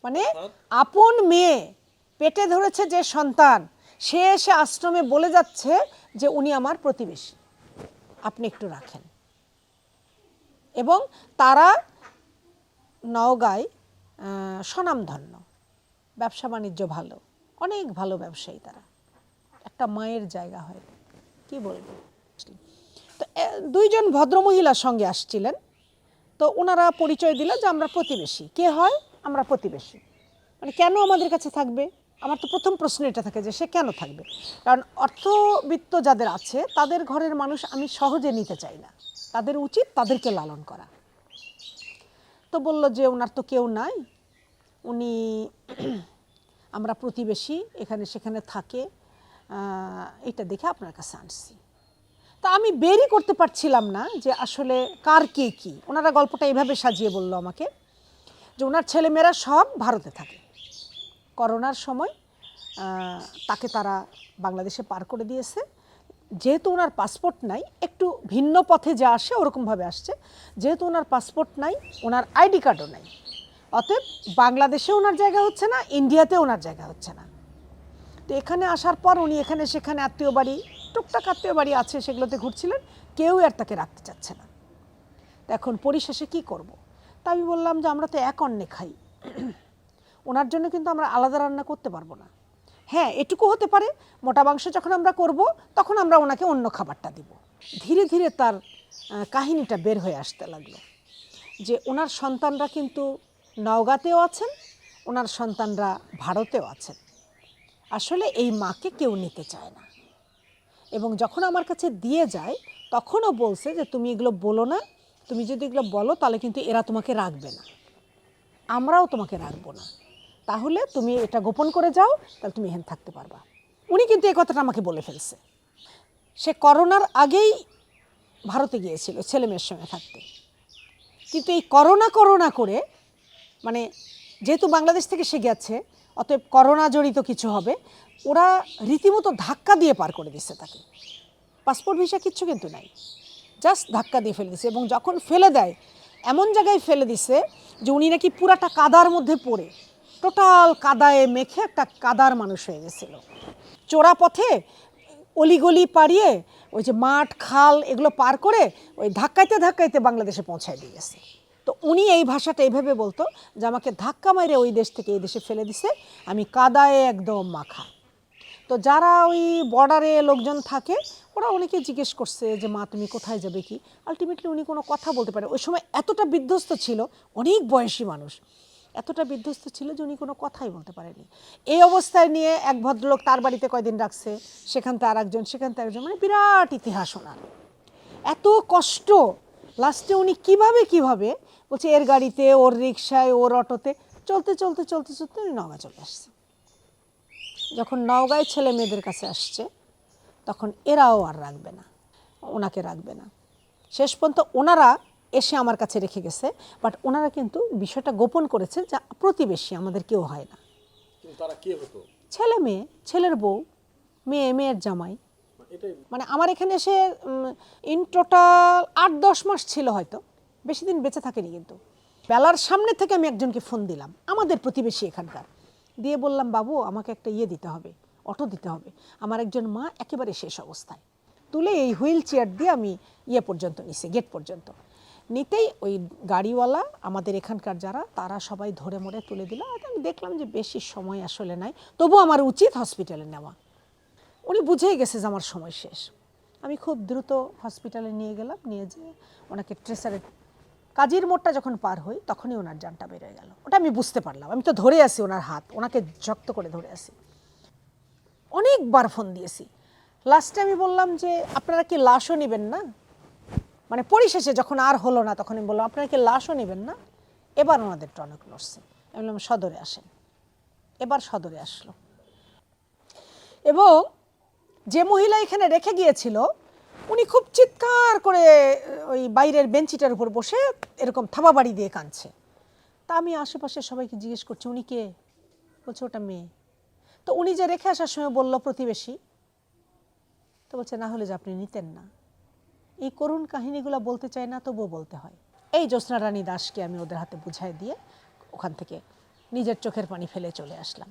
মানে আপন মেয়ে পেটে ধরেছে যে সন্তান, সে এসে আশ্রমে বলে যাচ্ছে যে উনি আমার প্রতিবেশী, আপনি একটু রাখেন। এবং তারা নওগাঁয় স্বনামধন্য, ব্যবসা বাণিজ্য ভালো, অনেক ভালো ব্যবসায়ী তারা, একটা মায়ের জায়গা হয়, কি বলবো। তো দুইজন ভদ্রমহিলার সঙ্গে আসছিলেন, তো ওনারা পরিচয় দিল যে আমরা প্রতিবেশী। কে হয়? আমরা প্রতিবেশী। মানে কেন আমাদের কাছে থাকবে? আমার তো প্রথম প্রশ্ন এটা থাকে যে সে কেন থাকবে। কারণ অর্থবিত্ত যাদের আছে তাদের ঘরের মানুষ আমি সহজে নিতে চাই না, তাদের উচিত তাদেরকে লালন করা। তো বলল যে ওনার তো কেউ নাই, উনি আমরা প্রতিবেশী, এখানে সেখানে থাকে, এটা দেখে আপনার কাছে আনছি। তা আমি বেরই করতে পারছিলাম না যে আসলে কার কে কী। ওনারা গল্পটা এইভাবে সাজিয়ে বলল আমাকে যে ওনার ছেলেমেয়েরা সব ভারতে থাকে, করোনার সময় তাকে তারা বাংলাদেশে পার করে দিয়েছে। যেহেতু ওনার পাসপোর্ট নাই, একটু ভিন্ন পথে যা আসে ওরকমভাবে আসছে, যেহেতু ওনার পাসপোর্ট নাই, ওনার আইডি কার্ডও নাই, অতএব বাংলাদেশে ওনার জায়গা হচ্ছে না, ইন্ডিয়াতে ওনার জায়গা হচ্ছে না। তো এখানে আসার পর উনি এখানে সেখানে আত্মীয় বাড়ি, টুকটাক আত্মীয় বাড়ি আছে, সেগুলোতে ঘুরছিলেন, কেউ আর তাকে রাখতে চাচ্ছে না। তো এখন পরিশেষে কি করব? তা আমি বললাম যে আমরা তো এক অন্নে খাই, ওনার জন্য কিন্তু আমরা আলাদা রান্না করতে পারবো না। হ্যাঁ, এটুকু হতে পারে, মোটা মাংস যখন আমরা করব তখন আমরা ওনাকে অন্য খাবারটা দিব। ধীরে ধীরে তার কাহিনীটা বের হয়ে আসতে লাগলো যে ওনার সন্তানরা কিন্তু নওগাঁতেও আছেন, ওনার সন্তানরা ভারতেও আছেন। আসলে এই মাকে কেউ নিতে চায় না, এবং যখন আমার কাছে দিয়ে যায় তখনও বলছে যে তুমি এগুলো বলো না, তুমি যদি এগুলো বলো তাহলে কিন্তু এরা তোমাকে রাখবে না, আমরাও তোমাকে রাখবো না, তাহলে তুমি এটা গোপন করে যাও, তাহলে তুমি এখানে থাকতে পারবা। উনি কিন্তু এই কথাটা আমাকে বলে ফেলছে। সে করোনার আগেই ভারতে গিয়েছিল ছেলে মেয়ের সঙ্গে থাকতে, কিন্তু এই করোনা করে, মানে যেহেতু বাংলাদেশ থেকে সে গেছে অতএব করোনা জড়িত কিছু হবে, ওরা রীতিমতো ধাক্কা দিয়ে পার করে দিচ্ছে তাকে। পাসপোর্ট ভিসা কিচ্ছু কিন্তু নাই, জাস্ট ধাক্কা দিয়ে ফেলে দিছে। এবং যখন ফেলে দেয় এমন জায়গায় ফেলে দিছে যে উনি নাকি পুরাটা কাদার মধ্যে পড়ে, টোটাল কাদায় মেখে একটা কাদার মানুষ হয়ে গেছিল। চোরা পথে অলিগলি পাড়িয়ে ওই যে মাঠ খাল এগুলো পার করে ওই ধাক্কাইতে ধাক্কাইতে বাংলাদেশে পৌঁছায় দিয়ে গেছে। তো উনি এই ভাষাটা এইভাবে বলতো যে আমাকে ধাক্কা মারে ওই দেশ থেকে এই দেশে ফেলে দিছে, আমি কাদায় একদম মাখা। তো যারা ওই বর্ডারে লোকজন থাকে ওরা অনেকে জিজ্ঞেস করছে যে মা তুমি কোথায় যাবে কি, আলটিমেটলি উনি কোনো কথা বলতে পারে। ওই সময় এতটা বিধ্বস্ত ছিল, অনেক বয়সী মানুষ, এতটা বিধ্বস্ত ছিল যে উনি কোনো কথাই বলতে পারেনি। এই অবস্থায় নিয়ে এক ভদ্রলোক তার বাড়িতে কয়দিন রাখছে, সেখান থেকে আরেকজন, সেখান থেকে আরেকজন, মানে বিরাট ইতিহাস ওনার। এত কষ্ট, লাস্টে উনি কিভাবে বলছে এর গাড়িতে, ওর রিক্সায়, ওর অটোতে চলতে চলতে চলতে চলতে উনি নওগাঁ চলে আসছে। যখন নওগাঁয় ছেলে মেয়েদের কাছে আসছে তখন এরাও আর রাখবে না, ওনাকে রাখবে না। শেষ পর্যন্ত ওনারা এসে আমার কাছে রেখে গেছে, বাট ওনারা কিন্তু বিষয়টা গোপন করেছে যে প্রতিবেশী আমাদের কেউ হয় না। তারা কে হতো? ছেলে মেয়ে, ছেলের বউ, মেয়ে, মেয়ের জামাই। মানে আমার এখানে এসে ইন টোটাল 8-10 মাস ছিল, হয়তো বেশি দিন বেঁচে থাকেনি। কিন্তু বেলার সামনে থেকে আমি একজনকে ফোন দিলাম, আমাদের প্রতিবেশী এখানকার, দিয়ে বললাম বাবু আমাকে একটা দিতে হবে, অটো দিতে হবে, আমার একজন মা একেবারে শেষ অবস্থায়। তুলে এই হুইল চেয়ার দিয়ে আমি পর্যন্ত নিছি, গেট পর্যন্ত নিতেই ওই গাড়িওয়ালা আমাদের এখানকার যারা, তারা সবাই ধরে মরে তুলে দিল। আমি দেখলাম যে বেশি সময় আসলে নাই, তবু আমার উচিত হসপিটালে নেওয়া। উনি বুঝেই গেছে যে আমার সময় শেষ। আমি খুব দ্রুত হসপিটালে নিয়ে গেলাম, নিয়ে যেয়ে ওনাকে ট্রেসারে, কাজীর মোড়টা যখন পার হই তখনই ওনার জানটা বেরোয় গেল। ওটা আমি বুঝতে পারলাম, আমি তো ধরে আছি ওনার হাত, ওনাকে শক্ত করে ধরে আছি। অনেকবার ফোন দিয়েছি, লাস্টে আমি বললাম যে আপনারা কি লাশও নেবেন না, মানে পরিশেষে যখন আর হলো না তখন আমি বললাম আপনারা কি লাশও নেবেন না। এবার ওনাদের টনক নড়ছে, আমি বললাম সদরে আসেন। এবার সদরে আসলো, এবং যে মহিলা এখানে রেখে গিয়েছিল উনি খুব চিৎকার করে ওই বাইরের বেঞ্চিটার উপর বসে এরকম থাবা বাড়ি দিয়ে কাঁদছে। তা আমি আশেপাশে সবাইকে জিজ্ঞেস করছি উনি কে, বলছে ওটা মেয়ে। তো উনি যে রেখে আসার সময় বলল প্রতিবেশী, তো বলছে না হলে যে আপনি নিতেন না। এই করুণ কাহিনীগুলো বলতে চাই না, তবুও বলতে হয়। এই জ্যোৎস্না রানী দাসকে আমি ওদের হাতে বুঝাই দিয়ে ওখান থেকে নিজের চোখের পানি ফেলে চলে আসলাম।